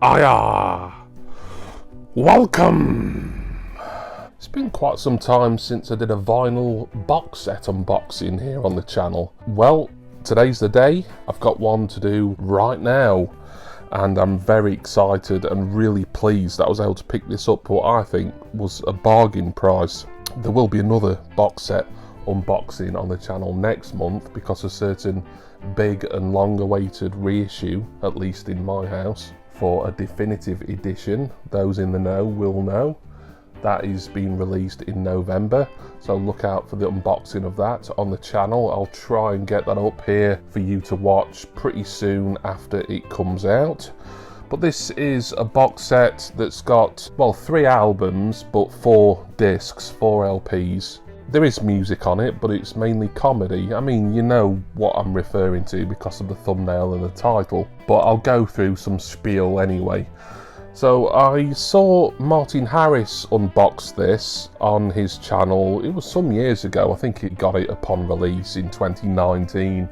Hiya! Welcome! It's been quite some time since I did a vinyl box set unboxing here on the channel. Well, today's the day. I've got one to do right now, and I'm very excited and really pleased that I was able to pick this up for what I think was a bargain price. There will be another box set unboxing on the channel next month because a certain big and long awaited reissue, at least in my house, for a definitive edition, those in the know will know, that is being released in November, so look out for the unboxing of that on the channel. I'll try and get that up here for you to watch pretty soon after it comes out. But this is a box set that's got, well, 3 albums but 4 discs, 4 LPs. There is music on it, but it's mainly comedy. I mean, you know what I'm referring to because of the thumbnail and the title, but I'll go through some spiel anyway. So I saw Martin Harris unbox this on his channel. It was some years ago. I think he got it upon release in 2019.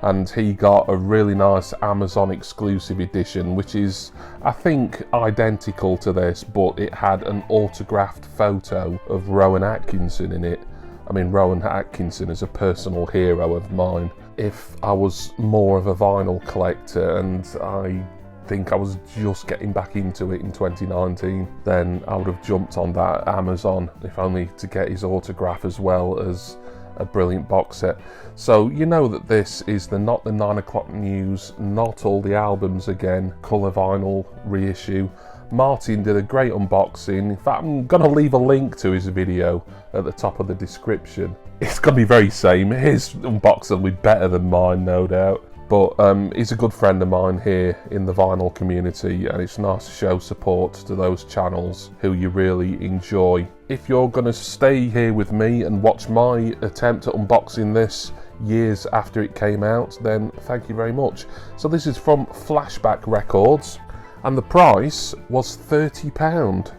And he got a really nice Amazon exclusive edition, which is, I think, identical to this, but it had an autographed photo of Rowan Atkinson in it. I mean, Rowan Atkinson is a personal hero of mine. If I was more of a vinyl collector, and I think I was just getting back into it in 2019, then I would have jumped on that Amazon, if only to get his autograph as well as a brilliant box set. So you know that this is the Not the 9 O'Clock News, Not All the Albums Again colour vinyl reissue. Martin did a great unboxing. In fact, I'm going to leave a link to his video at the top of the description. It's going to be very same. His unboxing will be better than mine, no doubt. But he's a good friend of mine here in the vinyl community, and it's nice to show support to those channels who you really enjoy. If you're going to stay here with me and watch my attempt at unboxing this years after it came out, then thank you very much. So this is from Flashback Records, and the price was £30.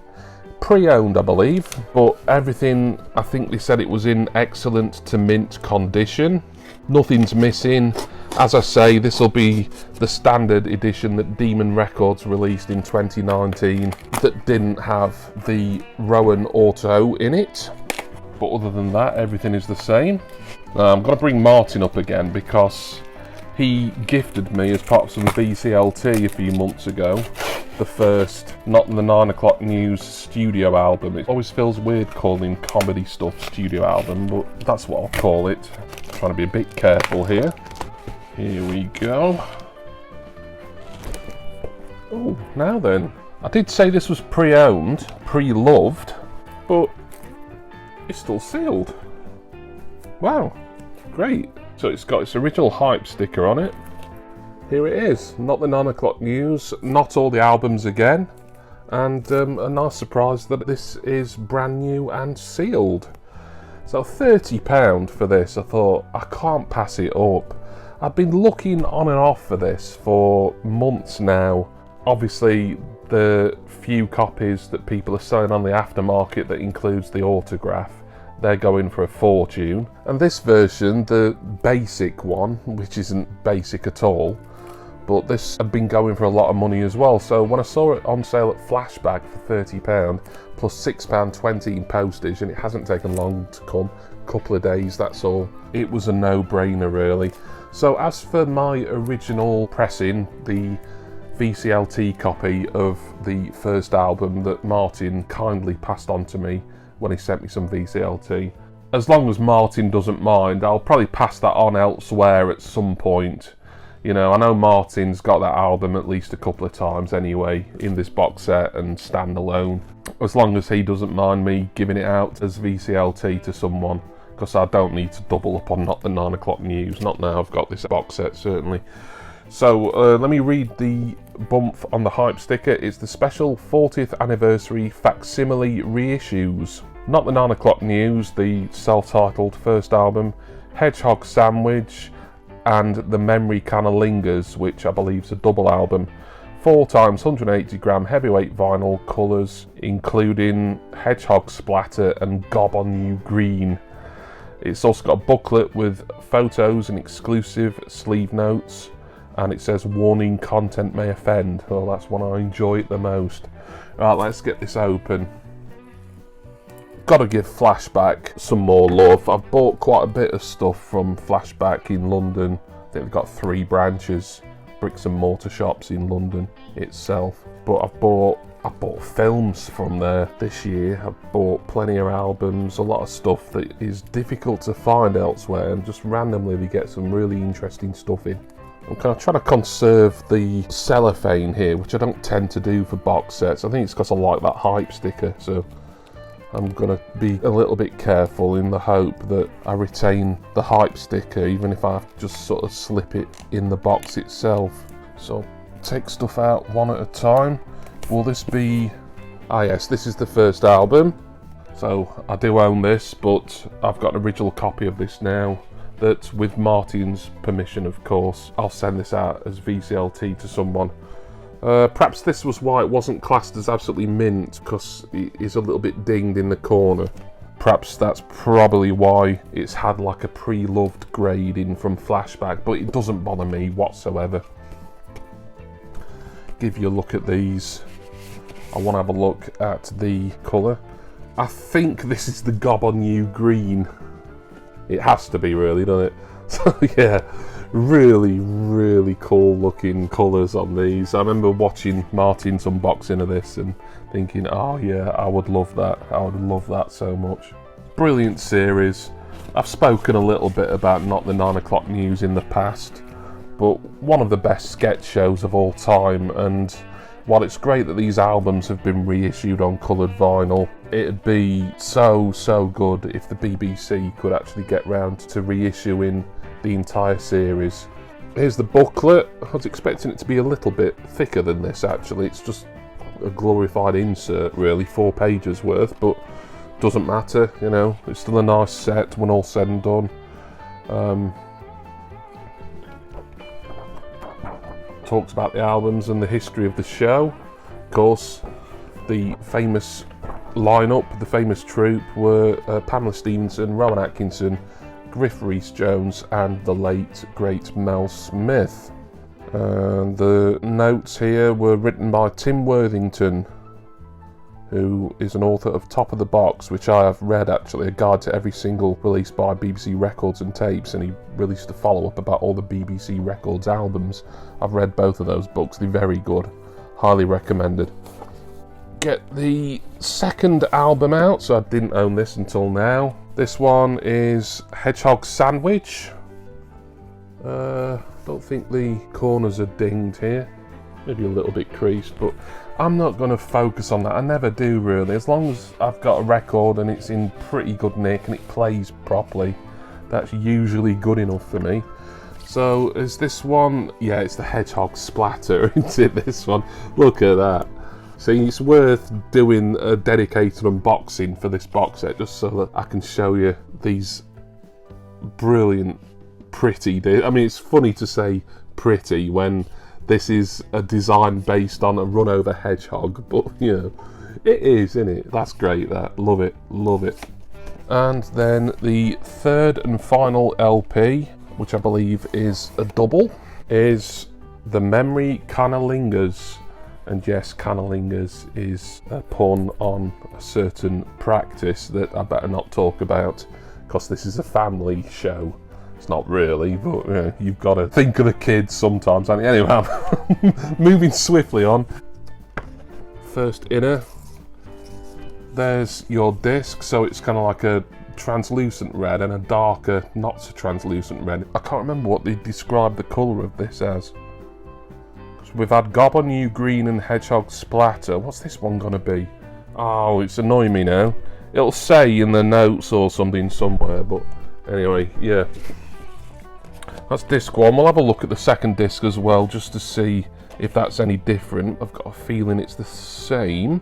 Pre-owned, I believe, but everything, I think they said it was in excellent to mint condition. Nothing's missing. As I say, this will be the standard edition that Demon Records released in 2019 that didn't have the Rowan Auto in it. But other than that, everything is the same. I'm going to bring Martin up again because he gifted me, as part of some VCLT a few months ago, the first Not the 9 O'Clock News studio album. It always feels weird calling comedy stuff studio album, but that's what I'll call it. I'm trying to be a bit careful here. Here we go. Oh, now then. I did say this was pre-owned, pre-loved, but it's still sealed. Wow, great. So it's got its original hype sticker on it. Here it is, Not the 9 O'Clock News, Not All the Albums Again, and a nice surprise that this is brand new and sealed. So £30 for this. I thought, I can't pass it up. I've been looking on and off for this for months now. Obviously, the few copies that people are selling on the aftermarket that includes the autograph, they're going for a fortune. And this version, the basic one, which isn't basic at all, but this had been going for a lot of money as well. So when I saw it on sale at Flashback for £30 plus £6.20 in postage, and it hasn't taken long to come, a couple of days, that's all, it was a no-brainer really. So as for my original pressing, the VCLT copy of the first album that Martin kindly passed on to me when he sent me some VCLT, as long as Martin doesn't mind, I'll probably pass that on elsewhere at some point. You know, I know Martin's got that album at least a couple of times anyway in this box set and standalone. As long as he doesn't mind me giving it out as VCLT to someone, because I don't need to double up on Not the 9 O'Clock News, not now I've got this box set certainly. So let me read the bump on the hype sticker. It's the special 40th anniversary facsimile reissues. Not the 9 O'Clock News, the self-titled first album, Hedgehog Sandwich, and The Memory Kinda Lingers, which I believe is a double album. 4 times 180 gram heavyweight vinyl colours, including Hedgehog Splatter and Gob on You Green. It's also got a booklet with photos and exclusive sleeve notes, and it says warning, content may offend. Well, that's one I enjoy it the most. Right, let's get this open. Gotta give Flashback some more love. I've bought quite a bit of stuff from Flashback in London. I think they've got 3 branches, bricks and mortar shops in London itself. But I've bought films from there this year. I've bought plenty of albums, a lot of stuff that is difficult to find elsewhere, and just randomly we get some really interesting stuff in. I'm kind of trying to conserve the cellophane here, which I don't tend to do for box sets. I think it's because I like that hype sticker, so I'm going to be a little bit careful in the hope that I retain the hype sticker, even if I have to just sort of slip it in the box itself. So take stuff out one at a time. Will this be... Ah yes, this is the first album. So I do own this, but I've got an original copy of this now. That, with Martin's permission of course, I'll send this out as VCLT to someone. Perhaps this was why it wasn't classed as absolutely mint, because it is a little bit dinged in the corner. Perhaps that's probably why it's had like a pre-loved grading from Flashback, but it doesn't bother me whatsoever. Give you a look at these. I want to have a look at the colour. I think this is the Gob on You green. It has to be, really, doesn't it? So yeah, really cool looking colours on these. I remember watching Martin's unboxing of this and thinking, oh yeah, I would love that. I would love that so much. Brilliant series. I've spoken a little bit about Not the 9 O'Clock News in the past, but one of the best sketch shows of all time. And while it's great that these albums have been reissued on coloured vinyl, it'd be so good if the BBC could actually get round to reissuing the entire series. Here's the booklet. I was expecting it to be a little bit thicker than this actually. It's just a glorified insert really, 4 pages worth, but doesn't matter, you know, it's still a nice set when all said and done. Talks about the albums and the history of the show. Of course, the famous lineup, the famous troupe were Pamela Stephenson, Rowan Atkinson, Griff Rhys-Jones and the late great Mel Smith. And the notes here were written by Tim Worthington, who is an author of Top of the Box, which I have read actually, a guide to every single release by BBC Records and Tapes, and he released a follow-up about all the BBC Records albums. I've read both of those books, they're very good, highly recommended. Get the second album out, so I didn't own this until now. This one is Hedgehog Sandwich. Don't think the corners are dinged here, maybe a little bit creased, but I'm not going to focus on that. I never do really. As long as I've got a record and it's in pretty good nick and it plays properly, that's usually good enough for me. So is this one? Yeah, it's the Hedgehog Splatter, isn't it, this one? Look at that. See, it's worth doing a dedicated unboxing for this box set just so that I can show you these brilliant, pretty... I mean, it's funny to say pretty when this is a design based on a run-over hedgehog, but, you know, it is, isn't it? That's great, that. Love it, love it. And then the third and final LP, which I believe is a double, is The Memory Kinda Lingers. And yes, Cunnilingus is a pun on a certain practice that I better not talk about, because this is a family show. It's not really, but you know, you've got to think of the kids sometimes. Anyway, I'm moving swiftly on. First inner. There's your disc, so it's kind of like a translucent red and a darker, not so translucent red. I can't remember what they described the colour of this as. We've had Gob on You green and Hedgehog Splatter. What's this one gonna be? Oh, it's annoying me now. It'll say in the notes or something somewhere, but anyway, yeah. That's disc one. We'll have a look at the second disc as well, just to see if that's any different. I've got a feeling it's the same.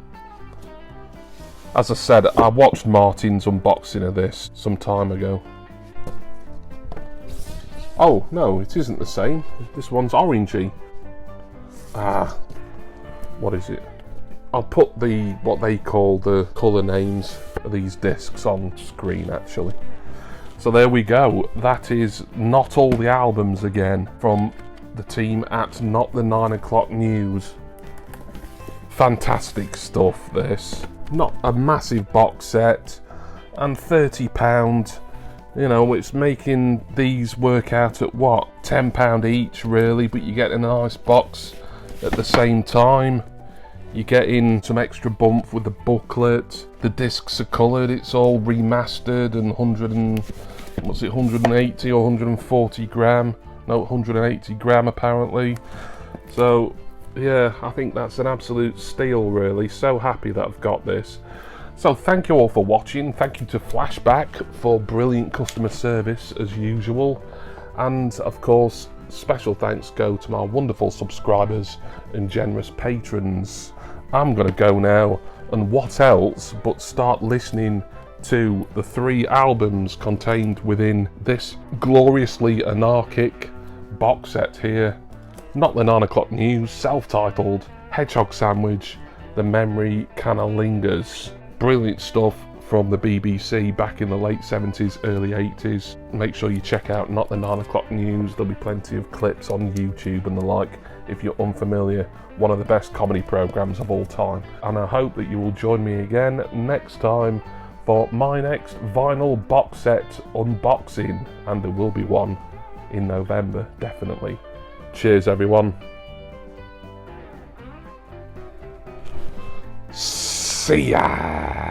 As I said, I watched Martin's unboxing of this some time ago. Oh, no, it isn't the same. This one's orangey. What is it? I'll put what they call the colour names of these discs on screen actually. So there we go. That is not all the albums again from the team at Not the 9 O'Clock News. Fantastic stuff, this. Not a massive box set, and £30. You know, it's making these work out at what, £10 each really, but you get a nice box at the same time. You get in some extra bump with the booklet. The discs are coloured, it's all remastered, and 180 or 140 gram? No, 180 gram apparently. So yeah, I think that's an absolute steal really. So happy that I've got this. So thank you all for watching. Thank you to Flashback for brilliant customer service as usual. And of course, special thanks go to my wonderful subscribers and generous patrons. I'm going to go now, and what else but start listening to the 3 albums contained within this gloriously anarchic box set here. Not the 9 O'Clock News, self-titled, Hedgehog Sandwich, The Memory Kinda Lingers. Brilliant stuff from the BBC back in the late 70s, early 80s. Make sure you check out Not the 9 O'Clock News. There'll be plenty of clips on YouTube and the like if you're unfamiliar. One of the best comedy programmes of all time. And I hope that you will join me again next time for my next vinyl box set unboxing. And there will be one in November, definitely. Cheers, everyone. See ya!